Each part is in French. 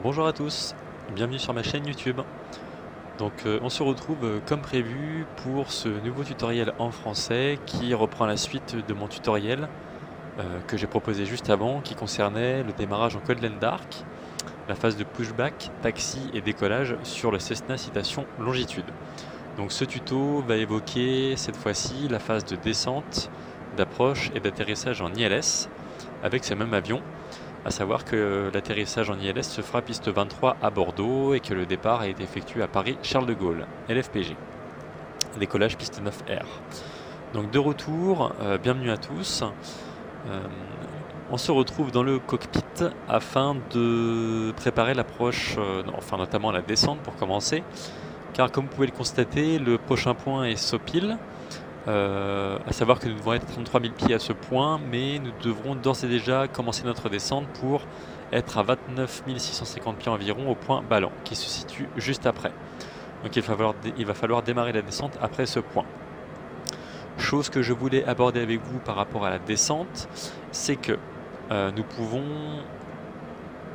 Bonjour à tous, bienvenue sur ma chaîne YouTube. On se retrouve comme prévu pour ce nouveau tutoriel en français qui reprend la suite de mon tutoriel que j'ai proposé juste avant, qui concernait le démarrage en Kotlin Dark, la phase de pushback, taxi et décollage sur le Cessna Citation Longitude. Donc ce tuto va évoquer cette fois-ci la phase de descente, d'approche et d'atterrissage en ILS avec ce même avion. À savoir que l'atterrissage en ILS se fera piste 23 à Bordeaux et que le départ a été effectué à Paris Charles de Gaulle, LFPG. Décollage piste 9R. Donc de retour, bienvenue à tous. On se retrouve dans le cockpit afin de préparer l'approche, enfin notamment la descente pour commencer. Car comme vous pouvez le constater, le prochain point est Sopil. À savoir que nous devons être à 33 000 pieds à ce point, mais nous devrons d'ores et déjà commencer notre descente pour être à 29 650 pieds environ au point Ballan, qui se situe juste après. Donc il va falloir démarrer la descente après ce point. Chose que je voulais aborder avec vous par rapport à la descente, c'est que nous pouvons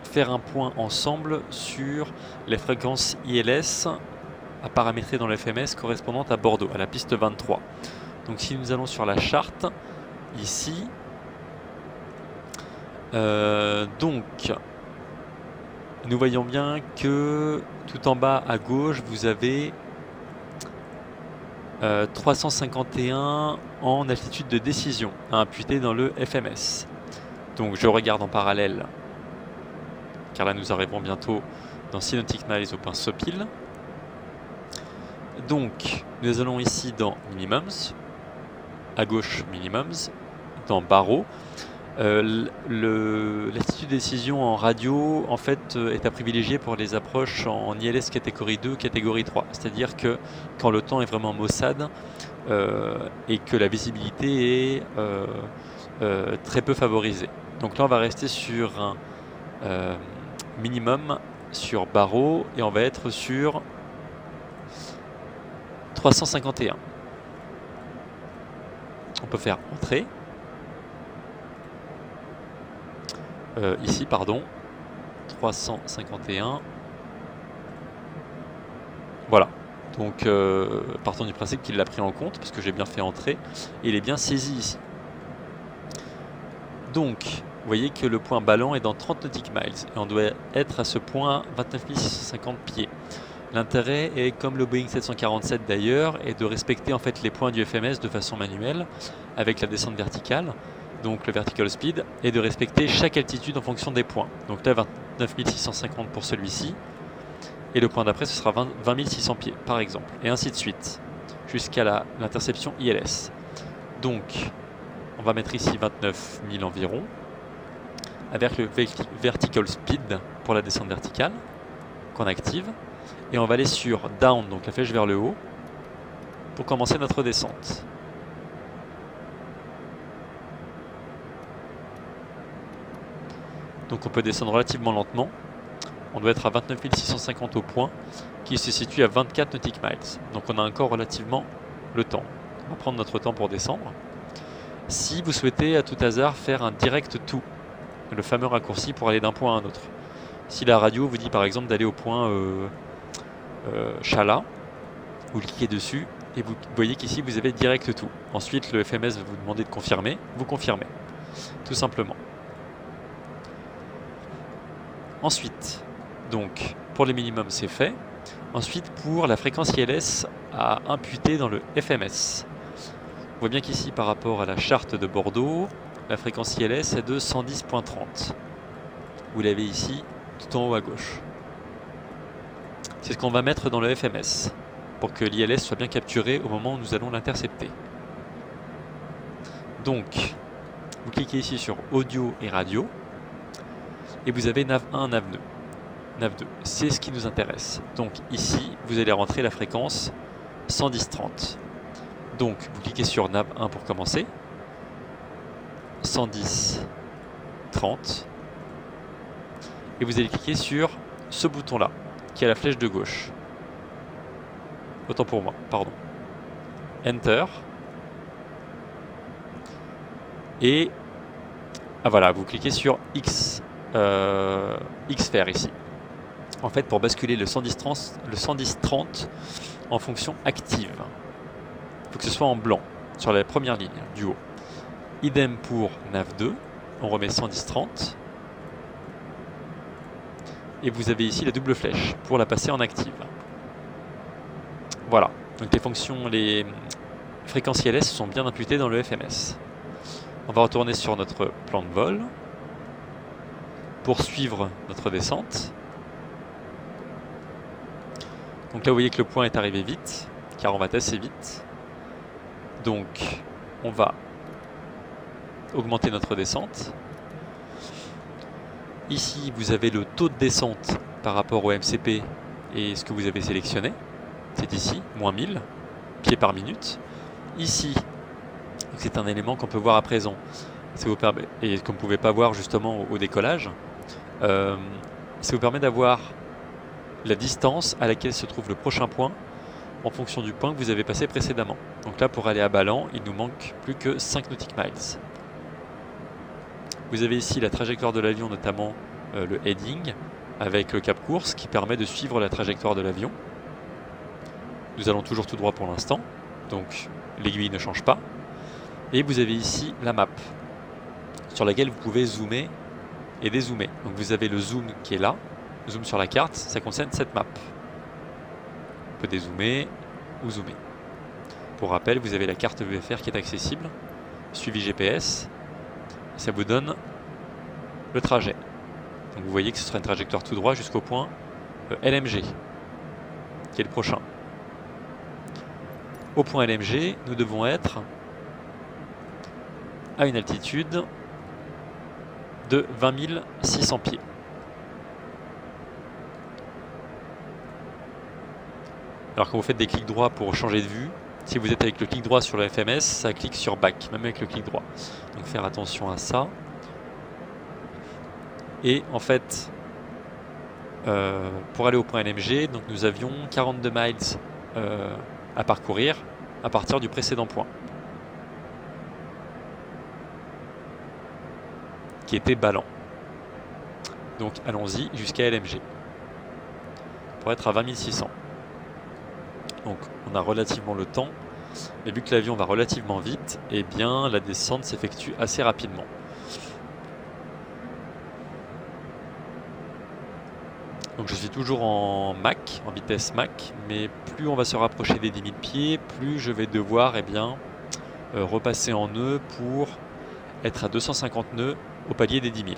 faire un point ensemble sur les fréquences ILS à paramétrer dans le FMS correspondantes à Bordeaux, à la piste 23. Donc si nous allons sur la charte, ici, nous voyons bien que tout en bas à gauche, vous avez 351 en altitude de décision à imputer dans le FMS. Donc je regarde en parallèle, car là nous arriverons bientôt dans 6 nautiques miles au point Sopil. Donc nous allons ici dans Minimums, à gauche Minimums, dans Barreau. L'altitude de décision en radio en fait est à privilégier pour les approches en ILS catégorie 2, catégorie 3. C'est-à-dire que quand le temps est vraiment maussade et que la visibilité est très peu favorisée. Donc là on va rester sur un minimum sur Barreau et on va être sur 351. On peut faire entrée. Ici, pardon. 351. Voilà. Donc, partons du principe qu'il l'a pris en compte, parce que j'ai bien fait entrer. Et il est bien saisi ici. Donc, vous voyez que le point Ballan est dans 30 nautiques miles. Et on doit être à ce point 29 650 pieds. L'intérêt est, comme le Boeing 747 d'ailleurs, est de respecter en fait les points du FMS de façon manuelle avec la descente verticale, donc le vertical speed, et de respecter chaque altitude en fonction des points. Donc là 29 650 pour celui-ci, et le point d'après ce sera 20 600 pieds par exemple, et ainsi de suite, jusqu'à l'interception ILS. Donc on va mettre ici 29 000 environ, avec le vertical speed pour la descente verticale, qu'on active. Et on va aller sur Down, donc la flèche vers le haut, pour commencer notre descente. Donc on peut descendre relativement lentement. On doit être à 29 650 au point, qui se situe à 24 nautiques miles. Donc on a encore relativement le temps. On va prendre notre temps pour descendre. Si vous souhaitez à tout hasard faire un direct to, le fameux raccourci pour aller d'un point à un autre. Si la radio vous dit par exemple d'aller au point Chala, vous cliquez dessus et vous voyez qu'ici vous avez direct tout. Ensuite le FMS va vous demander de confirmer, vous confirmez, tout simplement. Ensuite, donc pour les minimums c'est fait. Ensuite pour la fréquence ILS à imputer dans le FMS. On voit bien qu'ici par rapport à la charte de Bordeaux, la fréquence ILS est de 110.30. Vous l'avez ici tout en haut à gauche. C'est ce qu'on va mettre dans le FMS pour que l'ILS soit bien capturé au moment où nous allons l'intercepter. Donc, vous cliquez ici sur Audio et Radio et vous avez Nav 1, Nav 2. Nav 2, c'est ce qui nous intéresse. Donc ici, vous allez rentrer la fréquence 110.30. Donc, vous cliquez sur Nav 1 pour commencer. 110.30. Et vous allez cliquer sur ce bouton-là, qui est la flèche de gauche. Autant pour moi, pardon. Enter. Et voilà, vous cliquez sur X, Xfer ici. en fait, pour basculer le 110-30 en fonction active. Il faut que ce soit en blanc, sur la première ligne, du haut. Idem pour nav2, on remet 110-30. Et vous avez ici la double flèche pour la passer en active. Voilà, donc les fréquences ILS sont bien imputées dans le FMS. On va retourner sur notre plan de vol, poursuivre notre descente. Donc là vous voyez que le point est arrivé vite, car on va assez vite. Donc on va augmenter notre descente. Ici vous avez le taux de descente par rapport au MCP et ce que vous avez sélectionné. C'est ici, moins 1000 pieds par minute. Ici, c'est un élément qu'on peut voir à présent. Ça vous permet, et qu'on ne pouvait pas voir justement au décollage. Ça vous permet d'avoir la distance à laquelle se trouve le prochain point en fonction du point que vous avez passé précédemment. Donc là, pour aller à Ballan, il nous manque plus que 5 nautiques miles. Vous avez ici la trajectoire de l'avion, notamment le heading, avec le cap course qui permet de suivre la trajectoire de l'avion. Nous allons toujours tout droit pour l'instant, donc l'aiguille ne change pas. Et vous avez ici la map, sur laquelle vous pouvez zoomer et dézoomer. Donc vous avez le zoom qui est là, zoom sur la carte, ça concerne cette map. On peut dézoomer ou zoomer. Pour rappel, vous avez la carte VFR qui est accessible, suivi GPS, ça vous donne le trajet. Donc vous voyez que ce sera une trajectoire tout droit jusqu'au point LMG, qui est le prochain. Au point LMG, nous devons être à une altitude de 20 600 pieds. Alors quand vous faites des clics droits pour changer de vue, si vous êtes avec le clic droit sur le FMS, ça clique sur back, même avec le clic droit. Donc faire attention à ça. Et en fait, pour aller au point LMG, donc nous avions 42 miles à parcourir à partir du précédent point, qui était Ballan. Donc allons-y jusqu'à LMG pour être à 20 600. Donc on a relativement le temps, mais vu que l'avion va relativement vite, eh bien la descente s'effectue assez rapidement. Donc je suis toujours en Mach, en vitesse Mach, mais plus on va se rapprocher des 10 000 pieds, plus je vais devoir repasser en nœud pour être à 250 nœuds au palier des 10 000.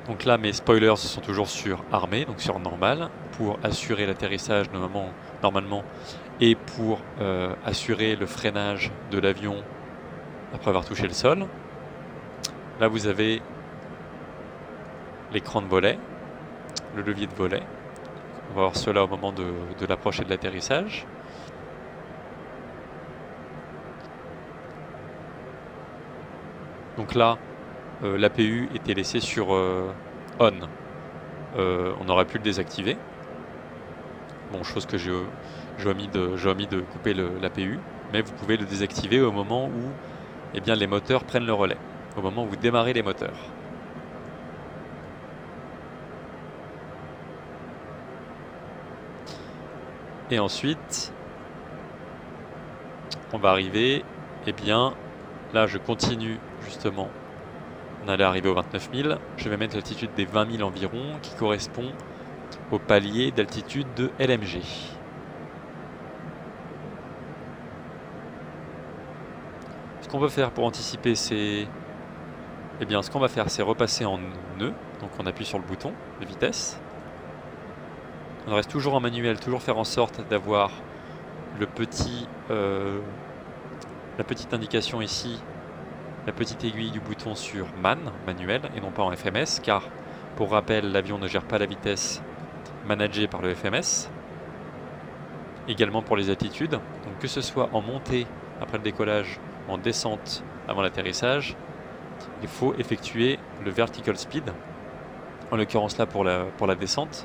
Donc là mes spoilers sont toujours sur armé, donc sur normal, pour assurer l'atterrissage normalement et pour assurer le freinage de l'avion après avoir touché le sol. Là vous avez l'écran de volet, le levier de volet. On va voir cela au moment de l'approche et de l'atterrissage. Donc là, l'APU était laissé sur on. On aurait pu le désactiver. Bon, chose que j'ai omis de couper l'APU, mais vous pouvez le désactiver au moment où les moteurs prennent le relais, au moment où vous démarrez les moteurs. Et ensuite, on va arriver, là je continue justement, on allait arriver aux 29 000, je vais mettre l'altitude des 20 000 environ, qui correspond au palier d'altitude de LMG. Ce qu'on va faire pour anticiper, c'est... ce qu'on va faire, c'est repasser en nœud, donc on appuie sur le bouton de vitesse. On reste toujours en manuel, toujours faire en sorte d'avoir la petite indication ici, la petite aiguille du bouton sur manuel et non pas en FMS, car pour rappel, l'avion ne gère pas la vitesse managée par le FMS. Également pour les altitudes, donc que ce soit en montée après le décollage, en descente avant l'atterrissage, il faut effectuer le vertical speed, en l'occurrence là pour la descente.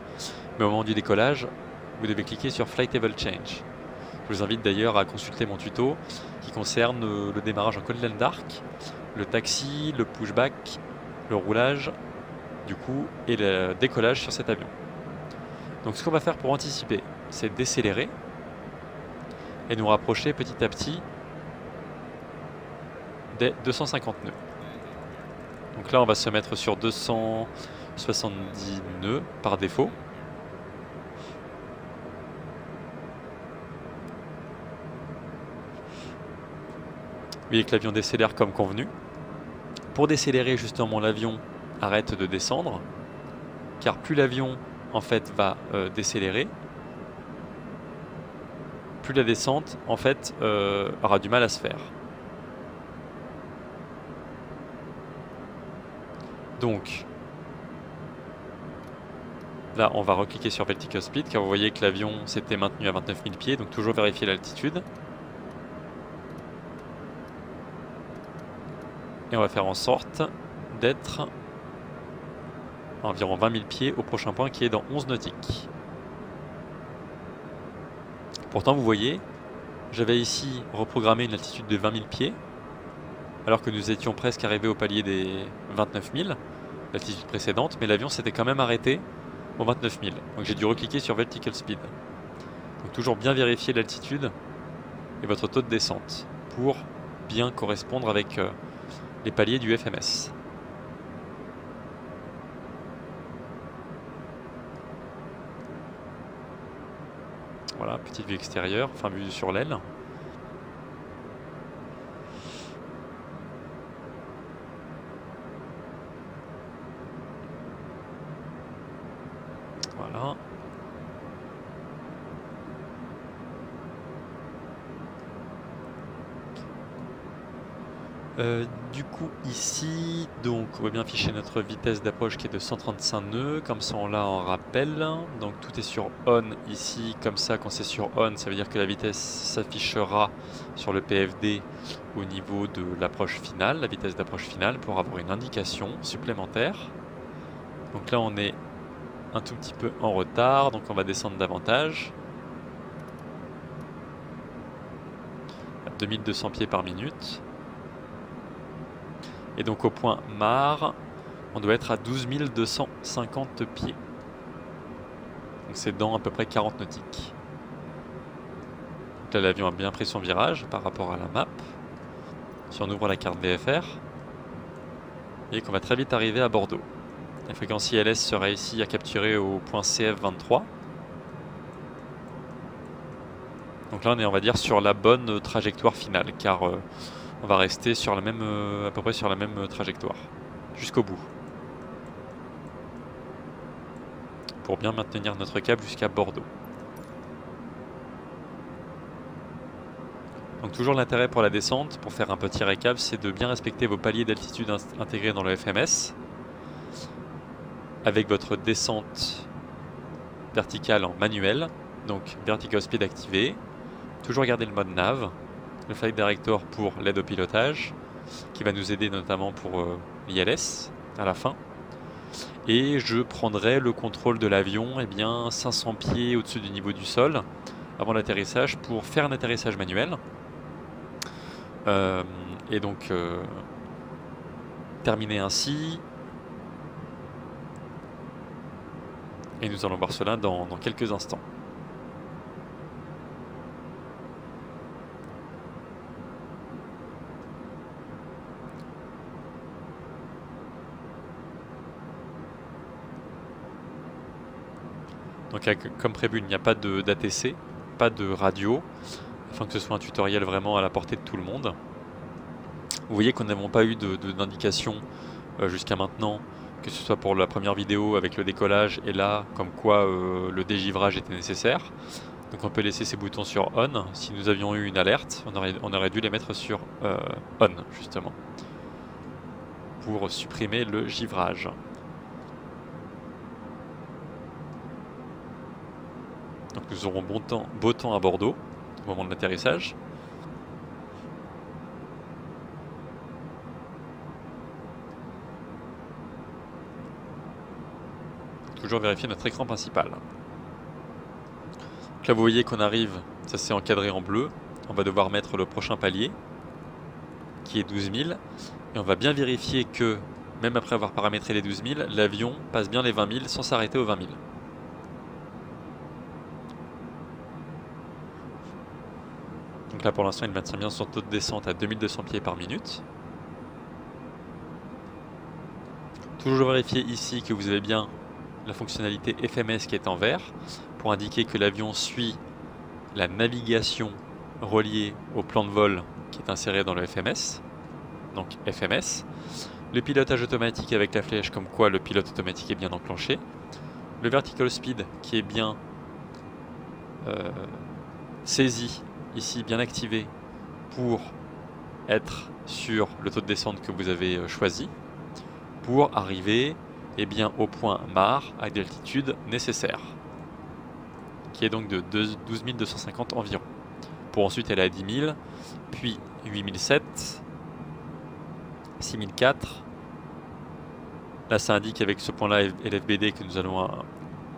Mais au moment du décollage, vous devez cliquer sur Flight Level Change. Je vous invite d'ailleurs à consulter mon tuto qui concerne le démarrage en Cold Dark, le taxi, le pushback, le roulage du coup et le décollage sur cet avion. Donc ce qu'on va faire pour anticiper, c'est décélérer et nous rapprocher petit à petit des 250 nœuds. Donc là on va se mettre sur 270 nœuds par défaut. Vous voyez que l'avion décélère comme convenu. Pour décélérer justement, l'avion arrête de descendre, car plus l'avion en fait va décélérer, plus la descente en fait aura du mal à se faire. Donc là on va recliquer sur Vertical Speed, car vous voyez que l'avion s'était maintenu à 29 000 pieds, donc toujours vérifier l'altitude. Et on va faire en sorte d'être à environ 20 000 pieds au prochain point qui est dans 11 nautiques. Pourtant vous voyez, j'avais ici reprogrammé une altitude de 20 000 pieds, alors que nous étions presque arrivés au palier des 29 000, l'altitude précédente, mais l'avion s'était quand même arrêté aux 29 000. Donc j'ai dû recliquer sur Vertical Speed. Donc toujours bien vérifier l'altitude et votre taux de descente pour bien correspondre avec les paliers du FMS. Voilà, petite vue extérieure, enfin vue sur l'aile. Voilà. Du coup ici, donc on va bien afficher notre vitesse d'approche qui est de 135 nœuds, comme ça on l'a en rappel. Donc tout est sur on ici, comme ça quand c'est sur on, ça veut dire que la vitesse s'affichera sur le PFD au niveau de l'approche finale, la vitesse d'approche finale, pour avoir une indication supplémentaire. Donc là on est un tout petit peu en retard, donc on va descendre davantage. À 2200 pieds par minute. Et donc au point Mare, on doit être à 12 250 pieds. Donc c'est dans à peu près 40 nautiques. Donc là l'avion a bien pris son virage par rapport à la map. Si on ouvre la carte VFR, vous voyez qu'on va très vite arriver à Bordeaux. La fréquence ILS sera ici à capturer au point CF23. Donc là on est, on va dire, sur la bonne trajectoire finale, car on va rester sur la même, à peu près sur la même trajectoire, jusqu'au bout. Pour bien maintenir notre cap jusqu'à Bordeaux. Donc toujours l'intérêt pour la descente, pour faire un petit récap, c'est de bien respecter vos paliers d'altitude intégrés dans le FMS, avec votre descente verticale en manuel, donc Vertical Speed activé, toujours garder le mode nav, le Flight Director pour l'aide au pilotage, qui va nous aider notamment pour l'ILS à la fin. Et je prendrai le contrôle de l'avion 500 pieds au-dessus du niveau du sol avant l'atterrissage pour faire un atterrissage manuel. Et donc terminer ainsi. Et nous allons voir cela dans quelques instants. Donc comme prévu, il n'y a pas d'ATC, pas de radio, afin que ce soit un tutoriel vraiment à la portée de tout le monde. Vous voyez qu'on n'avons pas eu d'indication jusqu'à maintenant, que ce soit pour la première vidéo avec le décollage et là, comme quoi le dégivrage était nécessaire. Donc on peut laisser ces boutons sur on. Si nous avions eu une alerte, on aurait dû les mettre sur on, justement, pour supprimer le givrage. Donc nous aurons beau temps à Bordeaux au moment de l'atterrissage. Toujours vérifier notre écran principal. Donc là vous voyez qu'on arrive, ça s'est encadré en bleu. On va devoir mettre le prochain palier qui est 12 000. Et on va bien vérifier que même après avoir paramétré les 12 000, l'avion passe bien les 20 000 sans s'arrêter aux 20 000. Donc là pour l'instant il maintient bien son taux de descente à 2200 pieds par minute. Toujours vérifier ici que vous avez bien la fonctionnalité FMS qui est en vert pour indiquer que l'avion suit la navigation reliée au plan de vol qui est inséré dans le FMS. Donc FMS. Le pilotage automatique avec la flèche comme quoi le pilote automatique est bien enclenché. Le vertical speed qui est bien saisi ici, bien activé pour être sur le taux de descente que vous avez choisi pour arriver bien, au point MAR à l'altitude nécessaire qui est donc de 12 250 environ pour ensuite aller à 10 000 puis 8007 6004. Là ça indique avec ce point là LFBD que nous allons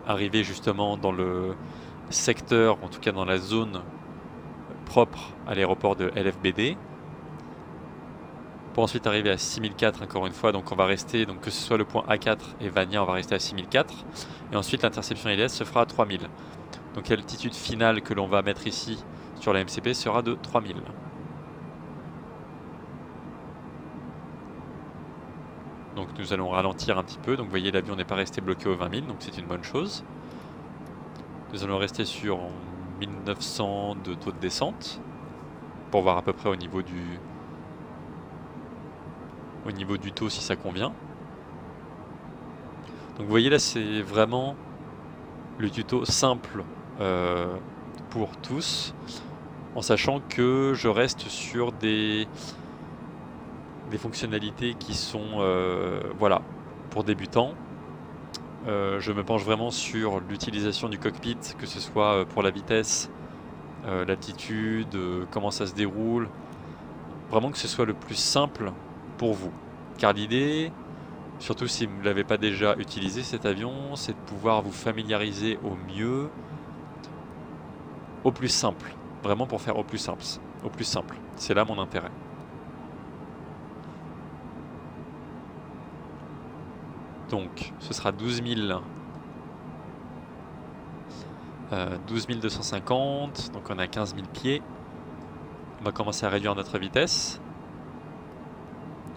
arriver justement dans le secteur, en tout cas dans la zone propre à l'aéroport de LFBD pour ensuite arriver à 6004 encore une fois. Donc on va rester, donc que ce soit le point A4 et Vania, on va rester à 6004 et ensuite l'interception ILS se fera à 3000. Donc l'altitude finale que l'on va mettre ici sur la MCP sera de 3000. Donc nous allons ralentir un petit peu. Donc vous voyez l'avion n'est pas resté bloqué aux 20 000, donc c'est une bonne chose. Nous allons rester sur 1900 de taux de descente pour voir à peu près au niveau du taux si ça convient. Donc vous voyez là c'est vraiment le tuto simple pour tous, en sachant que je reste sur des fonctionnalités qui sont voilà, pour débutants. Je me penche vraiment sur l'utilisation du cockpit, que ce soit pour la vitesse, l'altitude, comment ça se déroule. Vraiment que ce soit le plus simple pour vous. Car l'idée, surtout si vous ne l'avez pas déjà utilisé cet avion, c'est de pouvoir vous familiariser au mieux, au plus simple. Vraiment pour faire au plus simple. C'est là mon intérêt. Donc ce sera 12 250, donc on a 15 000 pieds. On va commencer à réduire notre vitesse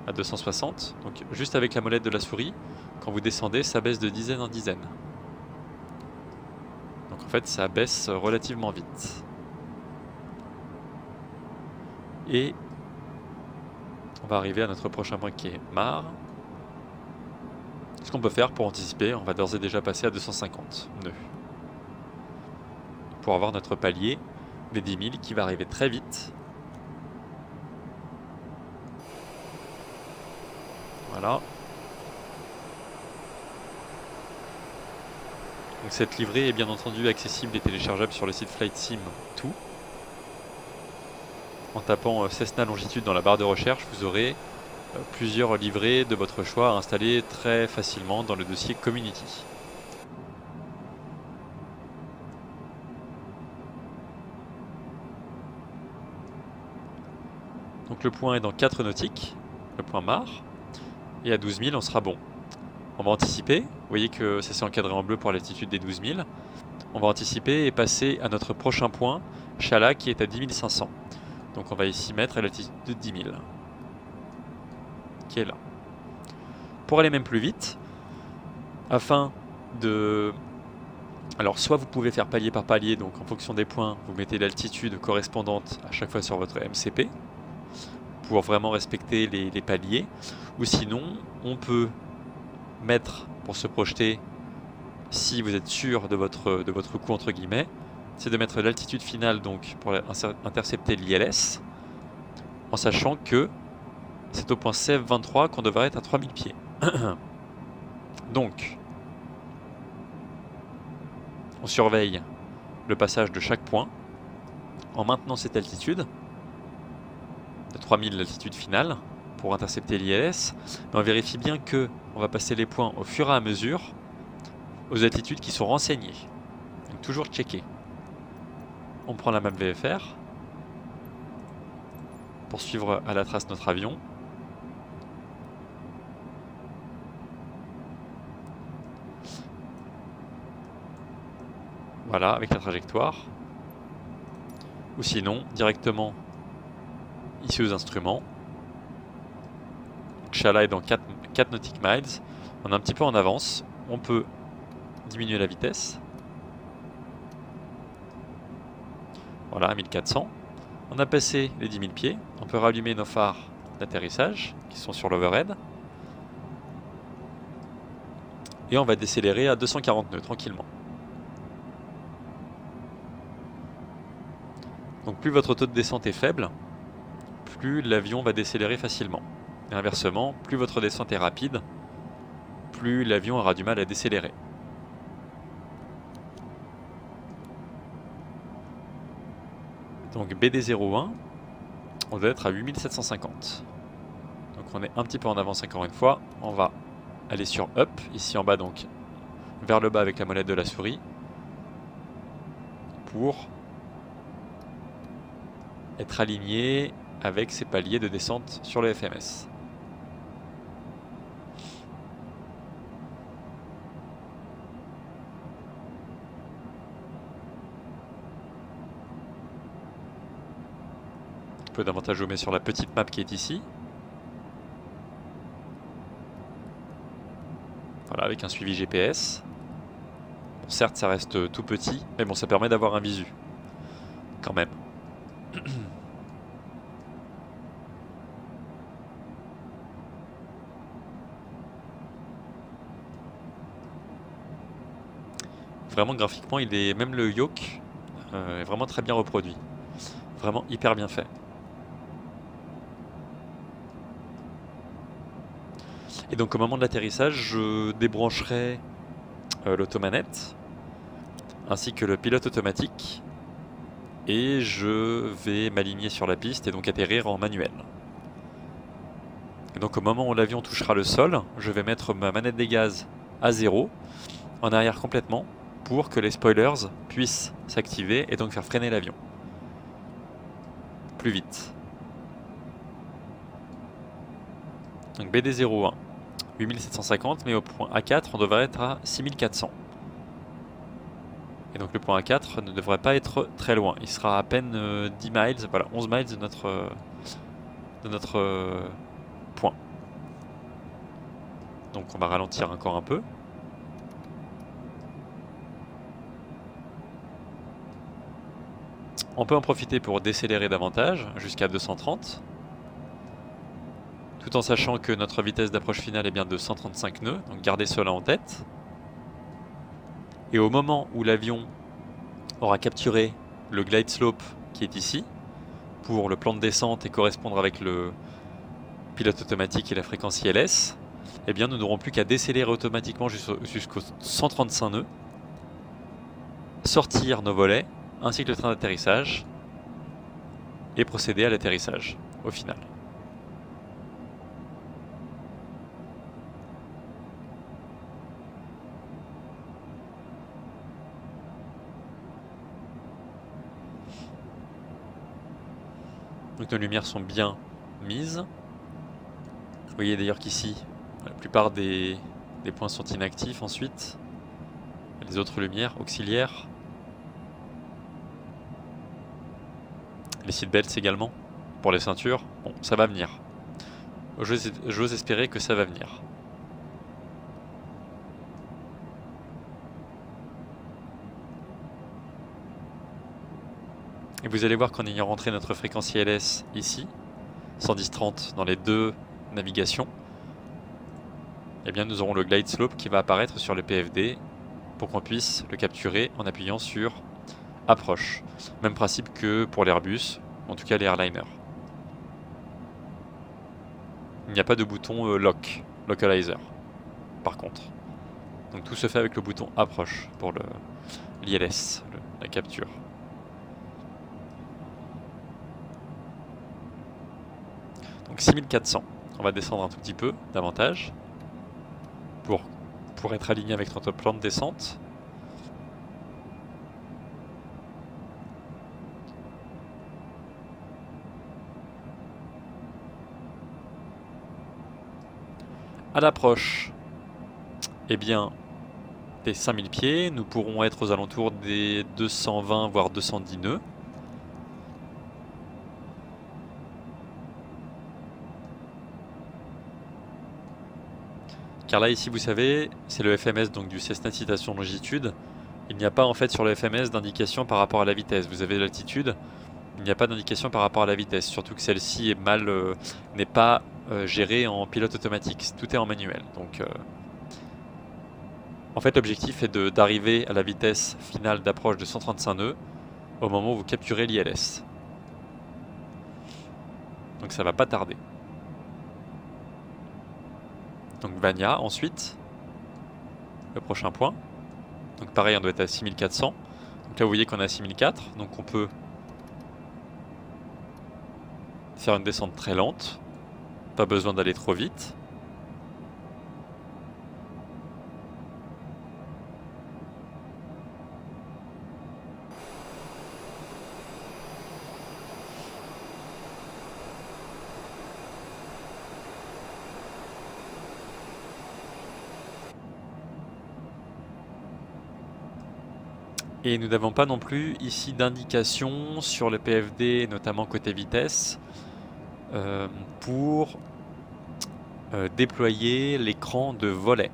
à 260. Donc juste avec la molette de la souris, quand vous descendez, ça baisse de dizaine en dizaine. Donc en fait, ça baisse relativement vite. Et on va arriver à notre prochain point qui est MAR. Ce qu'on peut faire pour anticiper, on va d'ores et déjà passer à 250 nœuds. Pour avoir notre palier des 10 000 qui va arriver très vite. Voilà. Donc cette livrée est bien entendu accessible et téléchargeable sur le site FlightSim tout. En tapant Cessna Longitude dans la barre de recherche, vous aurez plusieurs livrets de votre choix à installer très facilement dans le dossier Community. Donc le point est dans 4 nautiques, le point MAR, et à 12 000 on sera bon. On va anticiper, vous voyez que ça s'est encadré en bleu pour l'altitude des 12 000. On va anticiper et passer à notre prochain point, Chala, qui est à 10 500. Donc on va ici mettre à l'altitude de 10 000, qui est là. Pour aller même plus vite, afin de... Alors soit vous pouvez faire palier par palier, donc en fonction des points, vous mettez l'altitude correspondante à chaque fois sur votre MCP, pour vraiment respecter les paliers, ou sinon on peut mettre, pour se projeter, si vous êtes sûr de votre coup entre guillemets, c'est de mettre l'altitude finale donc pour intercepter l'ILS, en sachant que c'est au point CF23 qu'on devrait être à 3000 pieds. Donc, on surveille le passage de chaque point en maintenant cette altitude de 3000, l'altitude finale, pour intercepter l'ILS. Mais on vérifie bien que on va passer les points au fur et à mesure aux altitudes qui sont renseignées. Donc toujours checker. On prend la map VFR pour suivre à la trace notre avion. Voilà, avec la trajectoire. Ou sinon, directement ici aux instruments. Chala est dans 4 nautiques miles. On est un petit peu en avance. On peut diminuer la vitesse. Voilà, à 1400. On a passé les 10 000 pieds. On peut rallumer nos phares d'atterrissage qui sont sur l'overhead. Et on va décélérer à 240 nœuds tranquillement. Donc plus votre taux de descente est faible, plus l'avion va décélérer facilement. Et inversement, plus votre descente est rapide, plus l'avion aura du mal à décélérer. Donc BD01, on doit être à 8750. Donc on est un petit peu en avance encore une fois. On va aller sur Up, ici en bas donc, vers le bas avec la molette de la souris, pour être aligné avec ces paliers de descente sur le FMS. On peut davantage zoomer sur la petite map qui est ici. Voilà, avec un suivi GPS. Bon, certes, ça reste tout petit, mais bon, ça permet d'avoir un visu. Quand même. Vraiment, graphiquement, même le yoke est vraiment très bien reproduit. Vraiment hyper bien fait. Et donc au moment de l'atterrissage, je débrancherai l'automanette ainsi que le pilote automatique et je vais m'aligner sur la piste et donc atterrir en manuel. Et donc au moment où l'avion touchera le sol, je vais mettre ma manette des gaz à 0, en arrière complètement, pour que les spoilers puissent s'activer et donc faire freiner l'avion. Plus vite. Donc BD01. 8750, mais au point A4, on devrait être à 6400. Et donc le point A4 ne devrait pas être très loin. Il sera à peine 10 miles, voilà, 11 miles de notre point. Donc on va ralentir encore un peu. On peut en profiter pour décélérer davantage, jusqu'à 230. Tout en sachant que notre vitesse d'approche finale est bien de 135 nœuds, donc gardez cela en tête. Et au moment où l'avion aura capturé le glide slope qui est ici, pour le plan de descente et correspondre avec le pilote automatique et la fréquence ILS, eh bien nous n'aurons plus qu'à décélérer automatiquement jusqu'aux 135 nœuds, sortir nos volets, ainsi que le train d'atterrissage, et procéder à l'atterrissage au final. Donc nos lumières sont bien mises. Vous voyez d'ailleurs qu'ici, la plupart des points sont inactifs ensuite. Les autres lumières auxiliaires. Les seatbelts également, pour les ceintures. Bon, ça va venir. J'ose espérer que ça va venir. Et vous allez voir qu'en ayant rentré notre fréquence ILS ici, 110-30 dans les deux navigations, eh bien nous aurons le glide slope qui va apparaître sur le PFD pour qu'on puisse le capturer en appuyant sur approche. Même principe que pour l'Airbus, en tout cas les airliners. Il n'y a pas de bouton localizer, par contre. Donc tout se fait avec le bouton approche pour l'ILS, la capture. Donc 6400, on va descendre un tout petit peu davantage pour être aligné avec notre plan de descente. À l'approche, eh bien, des 5000 pieds. Nous pourrons être aux alentours des 220 voire 210 nœuds. Car là ici vous savez c'est le FMS donc du Cessna Citation Longitude. Il n'y a pas en fait sur le FMS d'indication par rapport à la vitesse. Vous avez l'altitude, il n'y a pas d'indication par rapport à la vitesse. Surtout que celle-ci est n'est pas gérée en pilote automatique. Tout est en manuel. Donc en fait l'objectif est d'arriver à la vitesse finale d'approche de 135 nœuds au moment où vous capturez l'ILS. Donc ça va pas tarder. Donc Vania ensuite, le prochain point. Donc pareil on doit être à 6400. Donc là vous voyez qu'on est à 6004, donc on peut faire une descente très lente. Pas besoin d'aller trop vite. Et nous n'avons pas non plus ici d'indication sur le PFD, notamment côté vitesse, pour déployer l'écran de volet.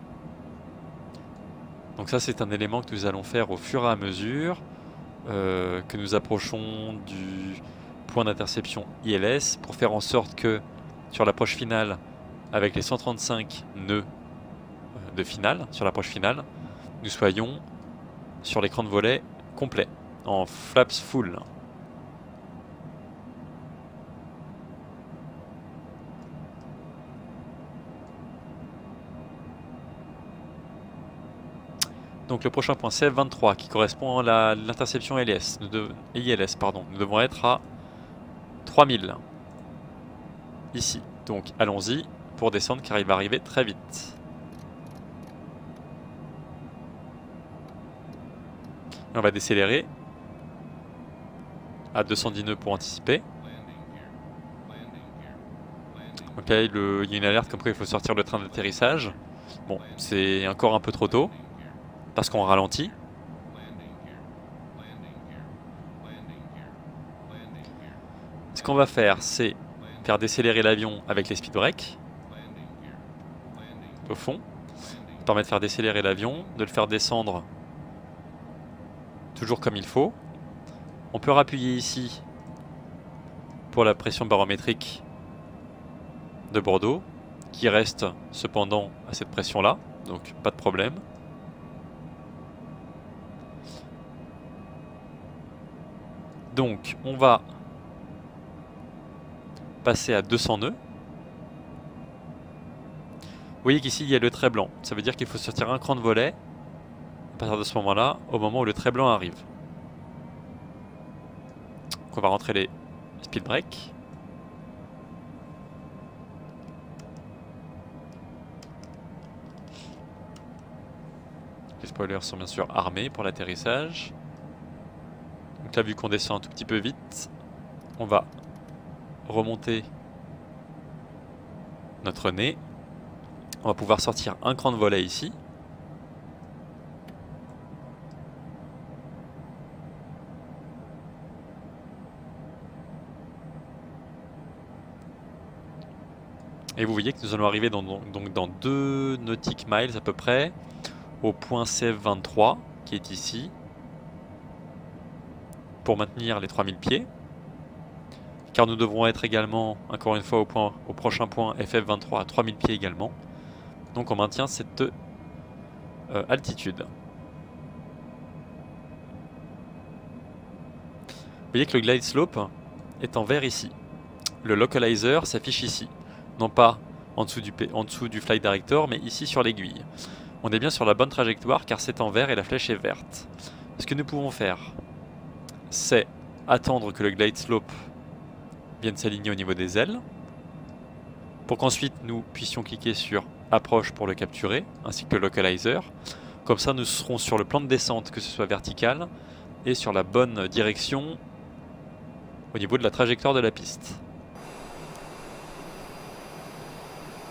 Donc ça c'est un élément que nous allons faire au fur et à mesure que nous approchons du point d'interception ILS pour faire en sorte que sur l'approche finale, avec les 135 nœuds de finale, sur l'approche finale, nous soyons sur l'écran de volet complet, en flaps full. Donc le prochain point c'est F23 qui correspond à l'interception ILS. Nous devons être à 3000 ici. Donc allons-y pour descendre car il va arriver très vite. Et on va décélérer à 210 nœuds pour anticiper. Donc là il y a une alerte comme quoi il faut sortir le train d'atterrissage. Bon, c'est encore un peu trop tôt parce qu'on ralentit. Ce qu'on va faire, c'est faire décélérer l'avion avec les speed brakes au fond. Ça permet de faire décélérer l'avion, de le faire descendre toujours comme il faut. On peut rappuyer ici pour la pression barométrique de Bordeaux, qui reste cependant à cette pression-là, donc pas de problème. Donc on va passer à 200 nœuds. Vous voyez qu'ici il y a le trait blanc, ça veut dire qu'il faut sortir un cran de volet à partir de ce moment-là, au moment où le trait blanc arrive. Donc on va rentrer les speed brakes. Les spoilers sont bien sûr armés pour l'atterrissage. Donc là vu qu'on descend un tout petit peu vite, on va remonter notre nez. On va pouvoir sortir un cran de volet ici. Et vous voyez que nous allons arriver donc dans 2 nautiques miles à peu près au point CF23 qui est ici pour maintenir les 3000 pieds. Car nous devrons être également, encore une fois, au prochain point FF23 à 3000 pieds également. Donc on maintient cette altitude. Vous voyez que le glide slope est en vert ici. Le localizer s'affiche ici. Non pas en dessous du flight director, mais ici sur l'aiguille. On est bien sur la bonne trajectoire car c'est en vert et la flèche est verte. Ce que nous pouvons faire, c'est attendre que le glide slope vienne s'aligner au niveau des ailes, pour qu'ensuite nous puissions cliquer sur approche pour le capturer, ainsi que le localizer. Comme ça nous serons sur le plan de descente, que ce soit vertical, et sur la bonne direction au niveau de la trajectoire de la piste.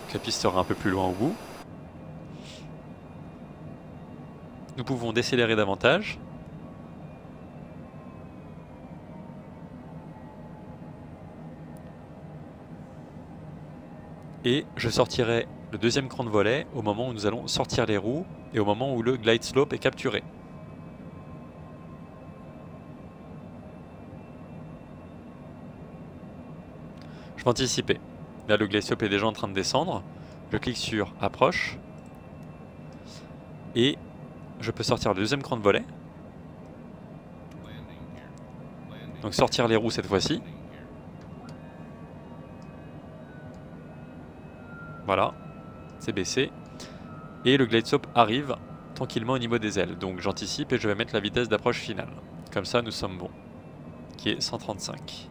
Donc la piste sera un peu plus loin au bout. nous pouvons décélérer davantage. Et je sortirai le deuxième cran de volet au moment où nous allons sortir les roues et au moment où le glide slope est capturé. Je vais anticiper. Là, le glide slope est déjà en train de descendre. Je clique sur approche. Et je peux sortir le deuxième cran de volet. Donc sortir les roues cette fois-ci. Voilà, c'est baissé. Et le glide slope arrive tranquillement au niveau des ailes. Donc j'anticipe et je vais mettre la vitesse d'approche finale. Comme ça, nous sommes bons. Qui est 135.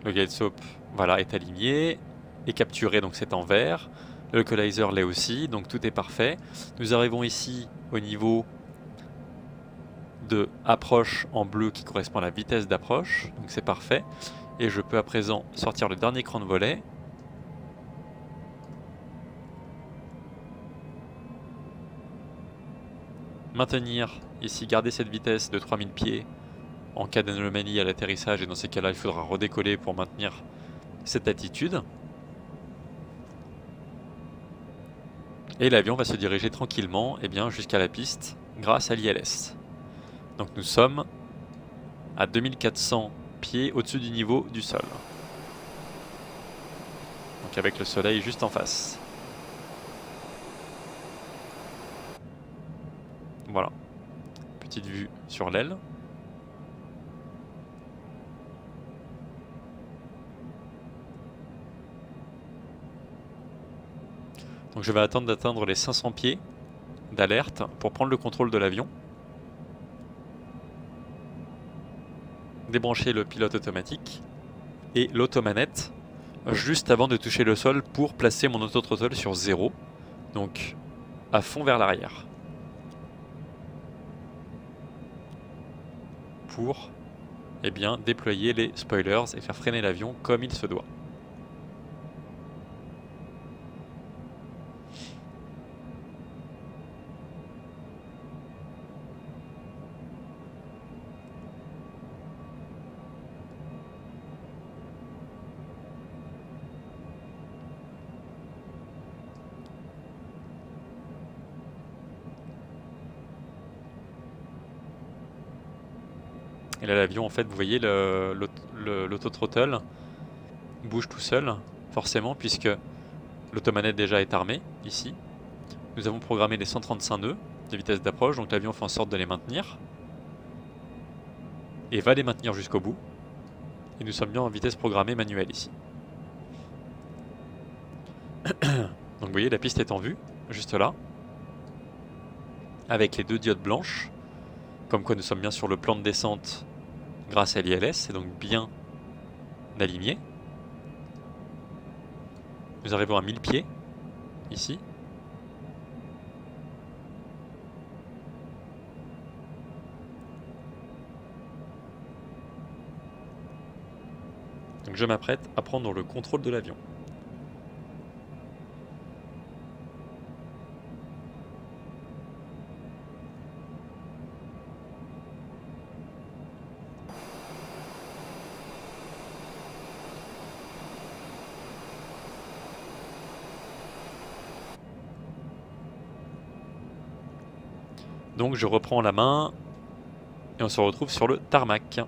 Le glide slope, voilà, est aligné, est capturé, donc c'est en vert. Le localizer l'est aussi, donc tout est parfait. Nous arrivons ici au niveau de approche en bleu qui correspond à la vitesse d'approche, donc c'est parfait. Et je peux à présent sortir le dernier cran de volet. Maintenir ici, garder cette vitesse de 3000 pieds en cas d'anomalie à l'atterrissage, et dans ces cas-là il faudra redécoller pour maintenir cette attitude. Et l'avion va se diriger tranquillement jusqu'à la piste grâce à l'ILS. Donc nous sommes à 2400 pieds au-dessus du niveau du sol. Donc avec le soleil juste en face. Voilà. Petite vue sur l'aile. Donc je vais attendre d'atteindre les 500 pieds d'alerte pour prendre le contrôle de l'avion. Débrancher le pilote automatique et l'automanette juste avant de toucher le sol pour placer mon autothrottle sur 0. Donc à fond vers l'arrière. Pour déployer les spoilers et faire freiner l'avion comme il se doit. Et là l'avion, en fait, vous voyez, l'autothrottle bouge tout seul, forcément, puisque l'automanette déjà est armée, ici. Nous avons programmé les 135 nœuds de vitesse d'approche, donc l'avion fait en sorte de les maintenir. Et va les maintenir jusqu'au bout. Et nous sommes bien en vitesse programmée manuelle ici. Donc vous voyez, la piste est en vue, juste là. Avec les deux diodes blanches. Comme quoi nous sommes bien sur le plan de descente grâce à l'ILS, et donc bien aligné. Nous arrivons à 1000 pieds, ici. Donc je m'apprête à prendre le contrôle de l'avion. Donc je reprends la main et on se retrouve sur le tarmac.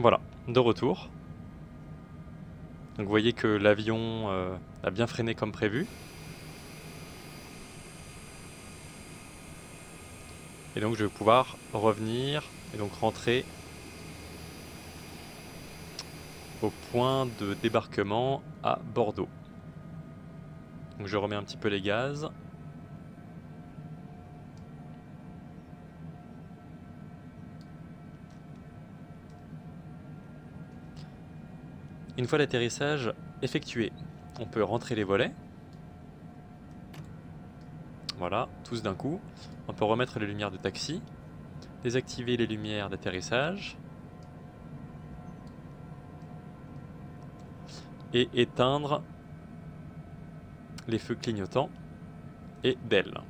Voilà, de retour. Donc vous voyez que l'avion a bien freiné comme prévu. Et donc je vais pouvoir revenir et donc rentrer au point de débarquement à Bordeaux. Donc je remets un petit peu les gaz. Une fois l'atterrissage effectué, on peut rentrer les volets. Voilà, tous d'un coup. On peut remettre les lumières de taxi, désactiver les lumières d'atterrissage et éteindre les feux clignotants et d'aile.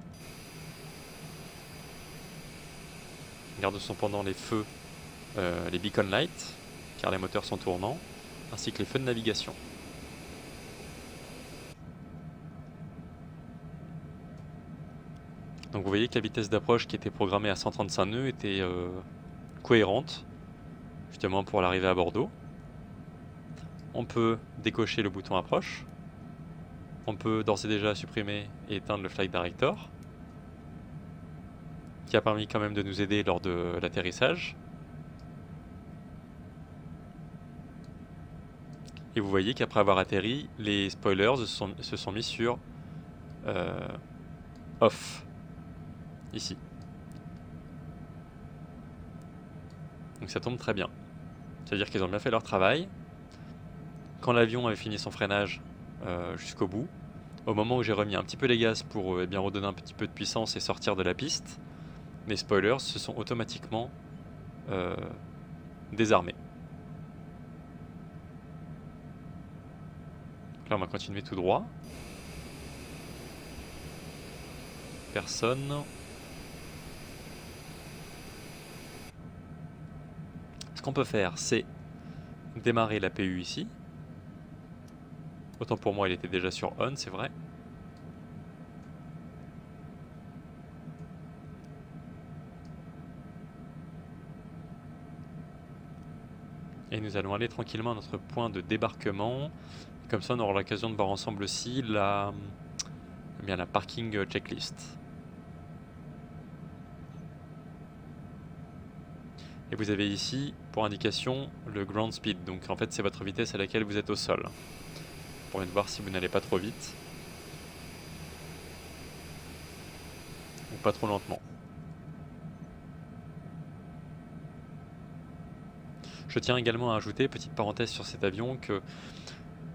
Garde cependant les feux, les beacon lights, car les moteurs sont tournants, ainsi que les feux de navigation. Donc vous voyez que la vitesse d'approche qui était programmée à 135 nœuds était cohérente, justement pour l'arrivée à Bordeaux. On peut décocher le bouton approche. On peut d'ores et déjà supprimer et éteindre le flight director, qui a permis quand même de nous aider lors de l'atterrissage. Et vous voyez qu'après avoir atterri, les spoilers se sont mis sur off, ici. Donc ça tombe très bien. C'est-à-dire qu'ils ont bien fait leur travail. Quand l'avion avait fini son freinage jusqu'au bout, au moment où j'ai remis un petit peu les gaz pour bien redonner un petit peu de puissance et sortir de la piste, mes spoilers se sont automatiquement désarmés. Là on va continuer tout droit. Personne. Ce qu'on peut faire, c'est démarrer la PU ici. Autant pour moi, il était déjà sur on, c'est vrai. Et nous allons aller tranquillement à notre point de débarquement. Comme ça, on aura l'occasion de voir ensemble aussi la parking checklist. Et vous avez ici, pour indication, le ground speed. Donc en fait, c'est votre vitesse à laquelle vous êtes au sol. Pour voir si vous n'allez pas trop vite. Ou pas trop lentement. Je tiens également à ajouter, petite parenthèse sur cet avion, que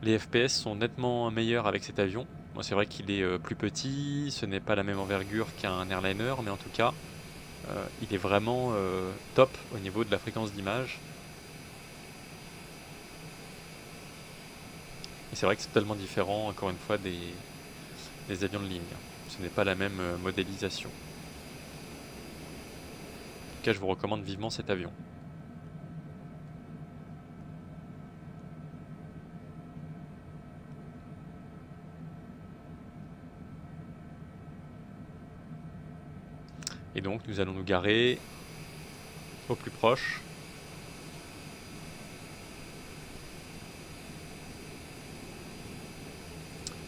les FPS sont nettement meilleurs avec cet avion. Bon, c'est vrai qu'il est plus petit, ce n'est pas la même envergure qu'un airliner, mais en tout cas, il est vraiment top au niveau de la fréquence d'image. Et c'est vrai que c'est totalement différent, encore une fois, des avions de ligne. Ce n'est pas la même modélisation. En tout cas, je vous recommande vivement cet avion. Et donc nous allons nous garer au plus proche.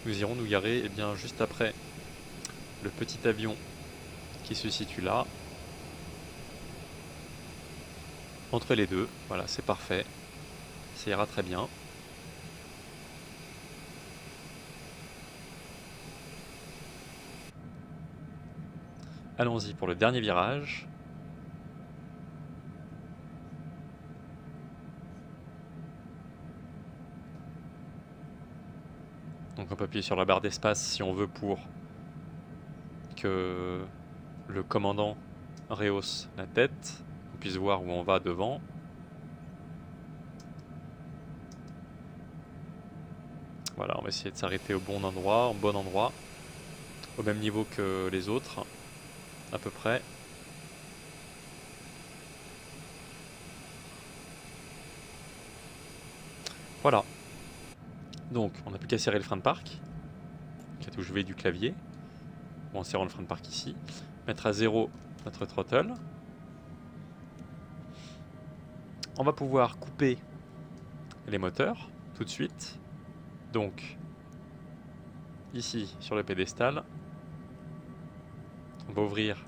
Nous irons nous garer bien, juste après le petit avion qui se situe là. Entre les deux, voilà, c'est parfait. Ça ira très bien. Allons-y pour le dernier virage. Donc on peut appuyer sur la barre d'espace si on veut pour que le commandant rehausse la tête, qu'on puisse voir où on va devant. Voilà, on va essayer de s'arrêter au bon endroit, au même niveau que les autres, à peu près. Voilà. Donc, on n'a plus qu'à serrer le frein de parc, la touche V du clavier, ou en serrant le frein de parc ici. Mettre à 0 notre throttle. on va pouvoir couper les moteurs tout de suite. Donc, ici, sur le pédestal, on va ouvrir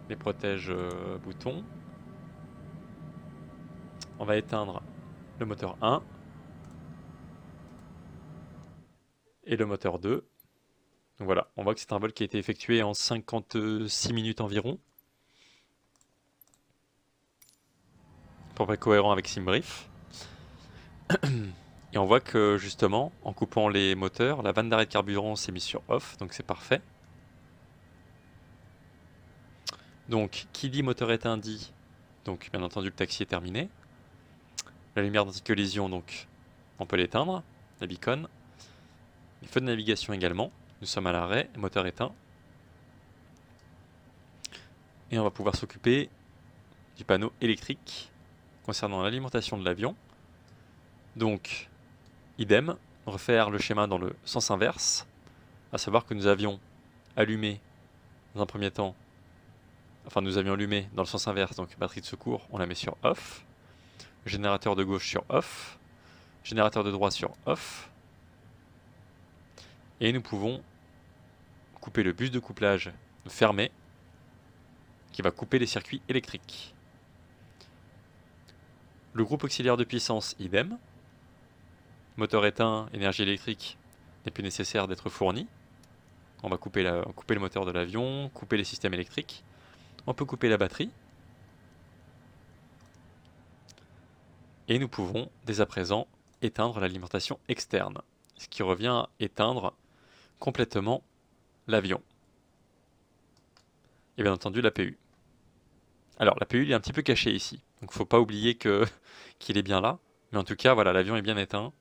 les protèges boutons. On va éteindre le moteur 1 et le moteur 2. Donc voilà, on voit que c'est un vol qui a été effectué en 56 minutes environ. Pour être cohérent avec SimBrief. Et on voit que justement, en coupant les moteurs, la vanne d'arrêt de carburant s'est mise sur off, donc c'est parfait. Donc, qui dit moteur éteint dit, donc bien entendu le taxi est terminé. La lumière d'anti-collision, donc on peut l'éteindre, la beacon. Les feux de navigation également, nous sommes à l'arrêt, moteur éteint. Et on va pouvoir s'occuper du panneau électrique concernant l'alimentation de l'avion. Donc, idem, refaire le schéma dans le sens inverse, à savoir que nous avions allumé dans un premier temps, enfin nous avions allumé dans le sens inverse, donc batterie de secours, on la met sur off, générateur de gauche sur off, générateur de droite sur off, et nous pouvons couper le bus de couplage fermé, qui va couper les circuits électriques. Le groupe auxiliaire de puissance, idem. Moteur éteint, énergie électrique n'est plus nécessaire d'être fournie. On va couper le moteur de l'avion, couper les systèmes électriques. On peut couper la batterie. Et nous pouvons, dès à présent, éteindre l'alimentation externe. Ce qui revient à éteindre complètement l'avion. Et bien entendu l'APU. Alors l'APU il est un petit peu caché ici. Donc il ne faut pas oublier qu'il est bien là. Mais en tout cas, voilà, l'avion est bien éteint.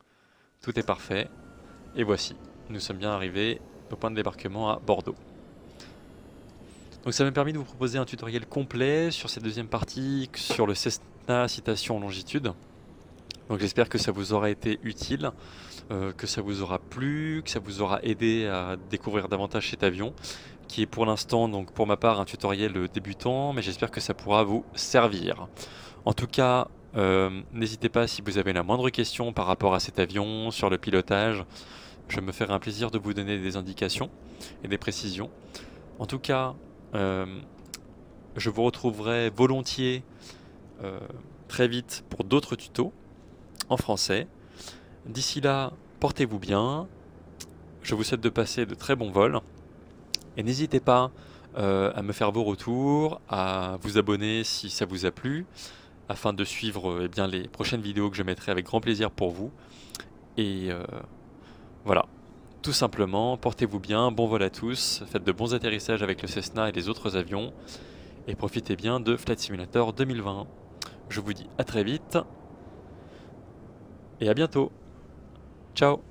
Tout est parfait. Et voici, nous sommes bien arrivés au point de débarquement à Bordeaux. Donc ça m'a permis de vous proposer un tutoriel complet sur cette deuxième partie, sur le Cessna Citation Longitude. Donc j'espère que ça vous aura été utile, que ça vous aura plu, que ça vous aura aidé à découvrir davantage cet avion, qui est pour l'instant, donc pour ma part, un tutoriel débutant, mais j'espère que ça pourra vous servir. En tout cas, n'hésitez pas si vous avez la moindre question par rapport à cet avion, sur le pilotage, je me ferai un plaisir de vous donner des indications et des précisions. En tout cas, je vous retrouverai volontiers très vite pour d'autres tutos en français. D'ici là, portez-vous bien. Je vous souhaite de passer de très bons vols. Et n'hésitez pas à me faire vos retours, à vous abonner si ça vous a plu, afin de suivre eh bien, les prochaines vidéos que je mettrai avec grand plaisir pour vous. Et voilà, tout simplement, portez-vous bien, bon vol à tous, faites de bons atterrissages avec le Cessna et les autres avions, et profitez bien de Flight Simulator 2020. Je vous dis à très vite, et à bientôt. Ciao.